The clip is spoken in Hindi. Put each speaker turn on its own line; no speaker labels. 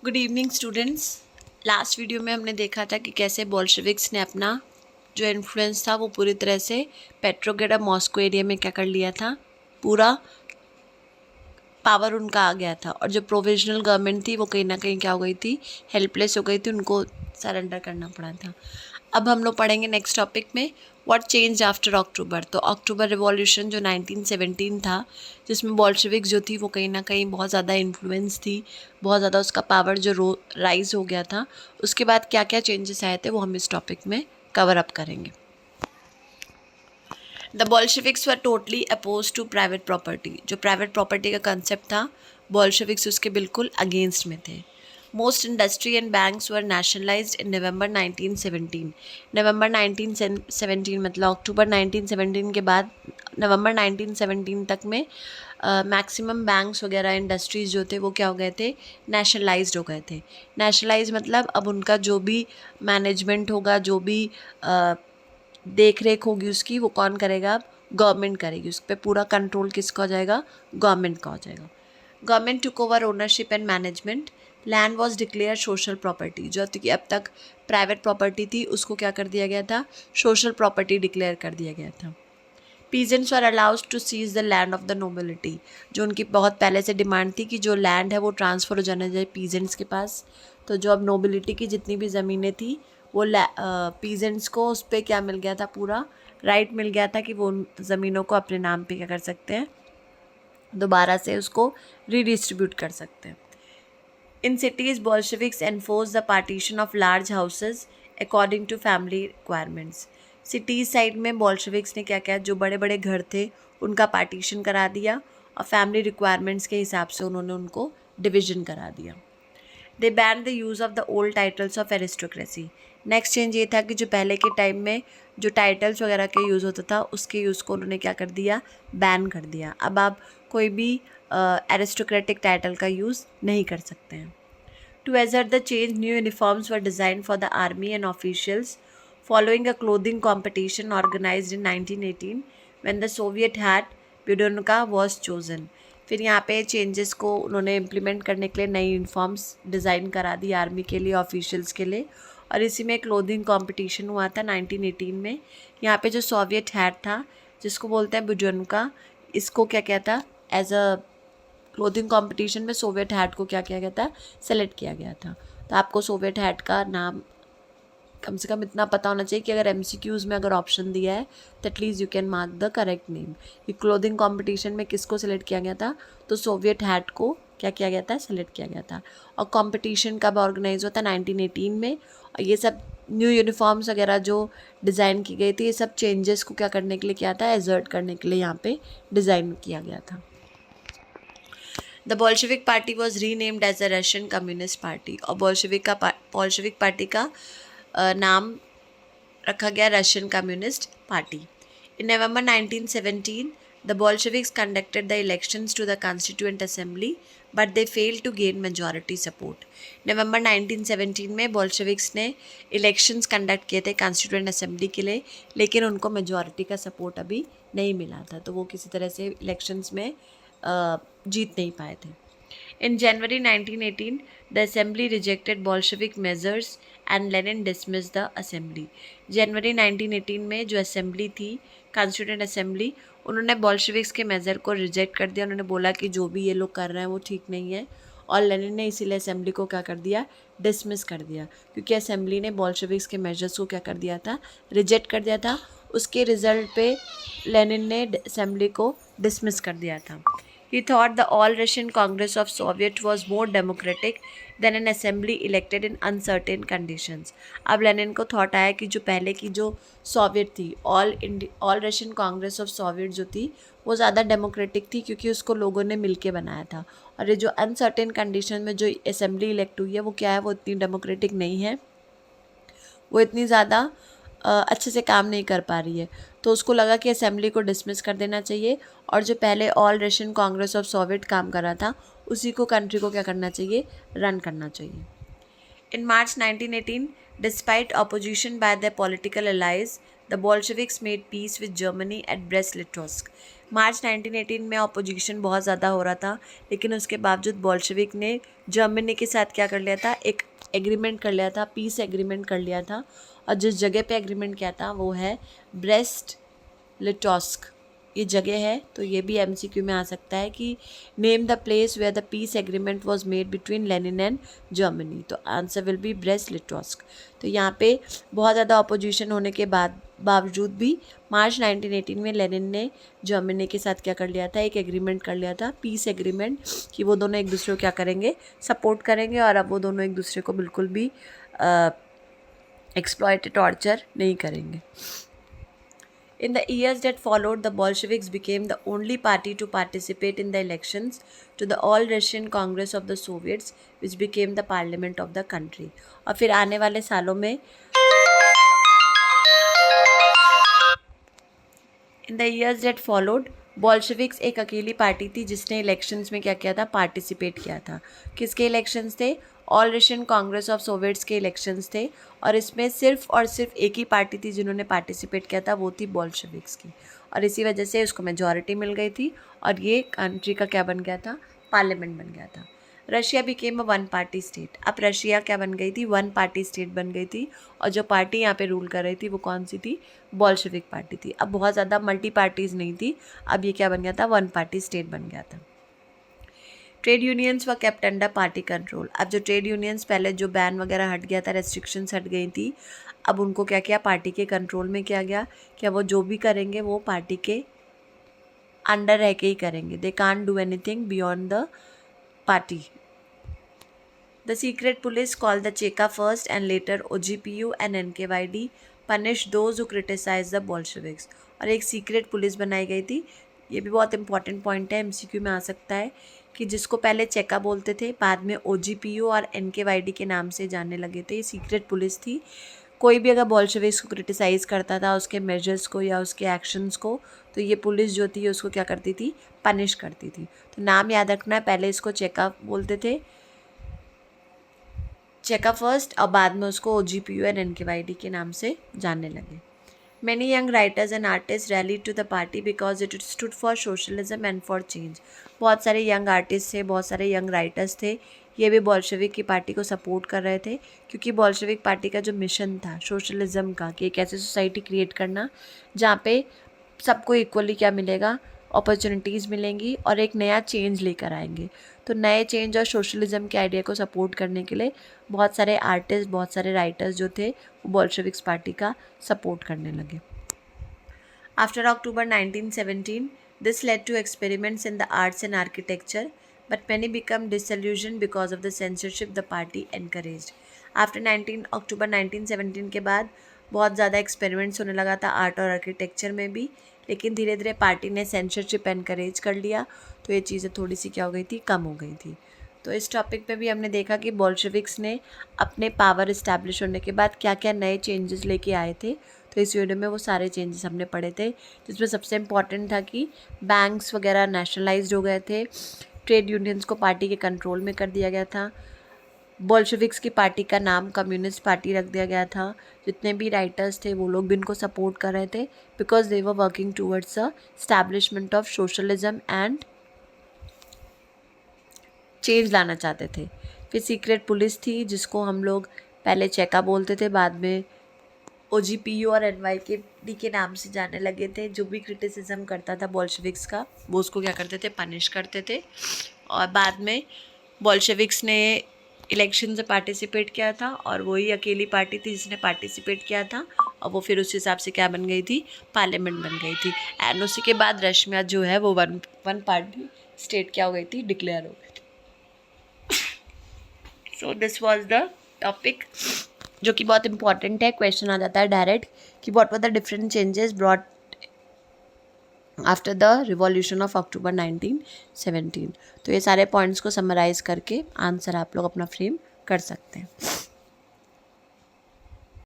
Good evening students. Last video में हमने देखा था कि कैसे बोल्शेविक्स ने अपना जो इन्फ्लुएंस था वो पूरी तरह से पेट्रोग्रेड और मॉस्को एरिया में क्या कर लिया था, पूरा पावर उनका आ गया था। और जो प्रोविजनल गवर्नमेंट थी वो कहीं ना कहीं क्या हो गई थी, हेल्पलेस हो गई थी, उनको सरेंडर करना पड़ा था। अब हम लोग पढ़ेंगे नेक्स्ट टॉपिक में व्हाट चेंज आफ्टर अक्टूबर। तो अक्टूबर रिवॉल्यूशन जो 1917 था, जिसमें बोल्शेविक्स जो थी वो कहीं ना कहीं बहुत ज़्यादा इन्फ्लुएंस थी, बहुत ज़्यादा उसका पावर जो राइज हो गया था, उसके बाद क्या क्या चेंजेस आए थे वो हम इस टॉपिक में कवर अप करेंगे। The Bolsheviks were totally oppose to private property. जो प्राइवेट प्रॉपर्टी का कंसेप्ट था, बोल्शेविक्स उसके बिल्कुल अगेंस्ट में थे। Most industry and banks were nationalised in November 1917। नवंबर 1917 मतलब अक्टूबर 1917 के बाद नवंबर 1917 तक में मैक्सिमम बैंक्स वगैरह इंडस्ट्रीज़ जो थे वो क्या हो गए थे, नेशनलाइज्ड हो गए थे। नेशनलाइज मतलब अब उनका जो भी मैनेजमेंट होगा, जो भी देख रेख होगी उसकी, वो कौन करेगा, गवर्नमेंट करेगी। उस पर पूरा कंट्रोल किसका हो जाएगा, गवर्नमेंट का हो जाएगा। Government took over ownership and management. Land was declare social property. जो कि अब तक प्राइवेट प्रॉपर्टी थी उसको क्या कर दिया गया था, सोशल प्रॉपर्टी डिक्लेयर कर दिया गया था। Peasants were allowed to seize the land of the nobility. जो उनकी बहुत पहले से डिमांड थी कि जो लैंड है वो ट्रांसफ़र हो जाना चाहिए पीजेंट्स के पास। तो जो अब नोबिलिटी की जितनी भी ज़मीनें थी वो पीजेंट्स को उस पर क्या मिल गया था, पूरा राइट मिल गया था कि वो उन ज़मीनों को अपने नाम पे क्या कर सकते हैं, दोबारा से उसको रीडिस्ट्रीब्यूट कर सकते हैं। In cities Bolsheviks enforce the partition of large houses according to family requirements. Cities side में बोल्शेविक्स ने क्या किया, जो बड़े बड़े घर थे उनका पार्टीशन करा दिया और फैमिली रिक्वायरमेंट्स के हिसाब से उन्होंने उनको डिवीजन करा दिया। They ban the use of the old titles of aristocracy. Next change ये था कि जो पहले के टाइम में जो टाइटल्स वगैरह के यूज़ होता था उसके यूज़ को उन्होंने क्या कर दिया, बैन कर दिया। अब आप कोई भी एरिस्टोक्रेटिक टाइटल का यूज़ नहीं कर सकते हैं। To assert the change, new uniforms were designed for the army and officials following a clothing competition organized in 1918 when the Soviet hat Budonka was chosen. फिर यहाँ पे चेंजेस को उन्होंने इम्प्लीमेंट करने के लिए नई यूनिफॉर्म्स डिज़ाइन करा दी आर्मी के लिए, ऑफिशियल्स के लिए, और इसी में क्लोथिंग कंपटीशन हुआ था 1918 में। यहाँ पे जो सोवियत हैट था जिसको बोलते हैं बुजोनका, इसको क्या क्या था, एज अ क्लोथिंग कंपटीशन में सोवियत हैट को क्या किया गया था, सेलेक्ट किया गया था। तो आपको सोवियत हैट का नाम कम से कम इतना पता होना चाहिए कि अगर एमसीक्यूज़ में अगर ऑप्शन दिया है तो at least you can mark the correct name. ये क्लोथिंग कंपटीशन में किसको सिलेक्ट किया गया था, तो सोवियत हैट को क्या किया गया था, सेलेक्ट किया गया था। और कंपटीशन कब ऑर्गेनाइज हुआ था, 1918 में। और ये सब न्यू यूनिफॉर्म्स वगैरह जो डिज़ाइन की गई थी, ये सब चेंजेस को क्या करने के लिए किया था, एजर्ट करने के लिए यहाँ पे डिज़ाइन किया गया था। The Bolshevik party was renamed as the Russian communist party. और बोल्शेविक पार्टी का नाम रखा गया Russian communist party. In November 1917 the Bolsheviks conducted the elections to the constituent assembly but they fail to gain majority support. नवंबर 1917 में बोल्शेविक्स ने इलेक्शंस कंडक्ट किए थे कॉन्स्टिट्यूएंट असेंबली के लिए, लेकिन उनको मेजॉरिटी का सपोर्ट अभी नहीं मिला था, तो वो किसी तरह से इलेक्शंस में जीत नहीं पाए थे। In January 1918, the Assembly rejected Bolshevik measures and Lenin dismissed the Assembly. जनवरी 1918 में जो असेंबली थी, कॉन्स्टिट्यूएंट असेंबली, उन्होंने बॉल्शेविक्स के मेजर को रिजेक्ट कर दिया। उन्होंने बोला कि जो भी ये लोग कर रहे हैं वो ठीक नहीं है, और लेनिन ने इसीलिए असेंबली को क्या कर दिया, डिसमिस कर दिया, क्योंकि असेंबली ने बॉल्शेविक्स के मेजर्स को क्या कर दिया था, रिजेक्ट कर दिया था। उसके रिजल्ट पे लेनिन ने असेंबली को डिसमिस कर दिया था। He thought the All-Russian Congress of Soviet was more democratic than an assembly elected in uncertain conditions. अब लेनिन को थॉट आया कि जो पहले की जो सोवियत थी, all Russian Congress of Soviet जो थी वो ज़्यादा डेमोक्रेटिक थी, क्योंकि उसको लोगों ने मिलके बनाया था। और ये जो अनसर्टेन कंडीशन में जो असेंबली इलेक्ट हुई है वो क्या है, वो इतनी डेमोक्रेटिक नहीं है, वो इतनी ज़्यादा अच्छे से काम नहीं कर पा रही है। तो उसको लगा कि असेंबली को डिसमिस कर देना चाहिए, और जो पहले all Russian Congress of Soviet काम कर रहा था उसी को, कंट्री को क्या करना चाहिए, रन करना चाहिए। In March 1918, despite opposition by their political allies, the Bolsheviks made peace with Germany at Brest-Litovsk. मार्च 1918 में अपोजिशन बहुत ज़्यादा हो रहा था, लेकिन उसके बावजूद बोल्शेविक ने जर्मनी के साथ क्या कर लिया था, एक एग्रीमेंट कर लिया था, पीस एग्रीमेंट कर लिया था। और जिस जगह पे एग्रीमेंट किया था वो है ब्रेस्ट लिटोस्क, ये जगह है। तो ये भी एमसीक्यू में आ सकता है कि name the place where the peace agreement was made between Lenin and Germany. तो answer will be Brest Litovsk. तो यहाँ पे बहुत ज़्यादा अपोजिशन होने के बावजूद भी मार्च 1918 में लेनिन ने जर्मनी के साथ क्या कर लिया था, एक एग्रीमेंट कर लिया था, पीस एग्रीमेंट, कि वो दोनों एक दूसरे को क्या करेंगे, सपोर्ट करेंगे। और अब वो दोनों एक दूसरे को बिल्कुल भी एक्सप्लॉइट टॉर्चर नहीं करेंगे। In the years that followed, the Bolsheviks became the only party to participate in the elections to the All-Russian Congress of the Soviets, which became the parliament of the country. और फिर आने वाले सालों में In the years that followed, बॉल्शेविक्स एक अकेली पार्टी थी जिसने इलेक्शंस में क्या किया था, पार्टिसिपेट किया था। किसके इलेक्शंस थे? All Russian Congress of Soviets के इलेक्शंस थे। और इसमें सिर्फ और सिर्फ एक ही पार्टी थी जिन्होंने पार्टिसिपेट किया था, वो थी बॉल्शेविक्स की। और इसी वजह से उसको मेजॉरिटी मिल गई थी और ये कंट्री का क्या बन गया था, पार्लियामेंट बन गया था। Russia became a one party state. अब रशिया क्या बन गई थी, वन पार्टी स्टेट बन गई थी। और जो पार्टी यहाँ पे रूल कर रही थी वो कौन सी थी, बॉल्शेविक पार्टी थी। अब बहुत ज़्यादा मल्टी पार्टीज़ नहीं थी, अब ये क्या बन गया था, वन पार्टी स्टेट बन गया था। ट्रेड यूनियंस व केप्ट अंडर पार्टी कंट्रोल। अब जो ट्रेड यूनियंस पहले जो बैन वगैरह हट गया था, रेस्ट्रिक्शंस हट गई थी, अब उनको क्या किया, पार्टी के कंट्रोल में किया गया। क्या वो जो भी करेंगे वो पार्टी के अंडर रह के ही करेंगे। They can't do anything beyond the party. The secret police called the Cheka first and later OGPU and NKVD punished those who criticized the Bolsheviks. और एक सीक्रेट पुलिस बनाई गई थी। ये भी बहुत इंपॉर्टेंट पॉइंट है, एमसीक्यू में आ सकता है, कि जिसको पहले चेका बोलते थे, बाद में OGPU और NKVD के नाम से जानने लगे थे। ये सीक्रेट पुलिस थी। कोई भी अगर बॉल्शेविक्स को क्रिटिसाइज़ करता था, उसके मेजर्स को या उसके एक्शंस को, तो ये पुलिस जो थी उसको क्या करती थी, पनिश करती थी। तो नाम याद रखना है, पहले इसको चेका बोलते थे, चेका फर्स्ट, और बाद में उसको OGPU एंड NKVD के नाम से जानने लगे। Many young writers and artists rallied to the party because it stood for socialism and for change. बहुत सारे यंग आर्टिस्ट थे, बहुत सारे यंग राइटर्स थे, ये भी बॉल्शेविक की पार्टी को सपोर्ट कर रहे थे, क्योंकि बॉल्शेविक पार्टी का जो मिशन था सोशलिज्म का, कि एक ऐसी सोसाइटी क्रिएट करना जहाँ पे सबको इक्वली क्या मिलेगा, अपॉर्चुनिटीज़ मिलेंगी और एक नया चेंज लेकर आएंगे। तो नए चेंज और सोशलिज्म के आइडिया को सपोर्ट करने के लिए बहुत सारे आर्टिस्ट, बहुत सारे राइटर्स जो थे वो बॉल्शेविक्स पार्टी का सपोर्ट करने लगे। After October 1917 this led to experiments in the arts and architecture, but many become disillusioned because of the censorship the party encouraged. After 19 अक्टूबर 1917 के बाद बहुत ज़्यादा एक्सपेरिमेंट्स होने लगा था आर्ट और आर्किटेक्चर में भी, लेकिन धीरे धीरे पार्टी ने सेंसरशिप एनकरेज कर लिया, तो ये चीज़ें थोड़ी सी क्या हो गई थी, कम हो गई थी। तो इस टॉपिक पे भी हमने देखा कि बॉल्शेविक्स ने अपने पावर इस्टेब्लिश होने के बाद क्या क्या नए चेंजेस लेके आए थे। तो इस वीडियो में वो सारे चेंजेस हमने पढ़े थे, जिसमें सबसे इम्पॉर्टेंट था कि बैंक्स वगैरह नेशनलाइज्ड हो गए थे, ट्रेड यूनियंस को पार्टी के कंट्रोल में कर दिया गया था, बॉल्शेविक्स की पार्टी का नाम कम्युनिस्ट पार्टी रख दिया गया था, जितने भी राइटर्स थे वो लोग भी इनको सपोर्ट कर रहे थे because they were working towards the establishment of socialism and change लाना चाहते थे। फिर सीक्रेट पुलिस थी जिसको हम लोग पहले चेका बोलते थे, बाद में OGPU और NYKD के नाम से जाने लगे थे। जो भी क्रिटिसिज्म करता था बॉल्शेविक्स का वो उसको क्या करते थे, पनिश करते थे। और बाद में बॉल्शेविक्स ने इलेक्शन से पार्टिसिपेट किया था और वही अकेली पार्टी थी जिसने पार्टिसिपेट किया था, और वो फिर उस हिसाब से क्या बन गई थी, पार्लियामेंट बन गई थी। एंड उसी के बाद रशिया जो है वो वन पार्टी स्टेट क्या हो गई थी, डिक्लेयर हो गई थी। So this was the topic जो कि बहुत इंपॉर्टेंट है, क्वेश्चन आ जाता है डायरेक्ट कि what were the different changes brought after the revolution of October 1917। तो ये सारे पॉइंट्स को समराइज़ करके आंसर आप लोग अपना फ्रेम कर सकते हैं।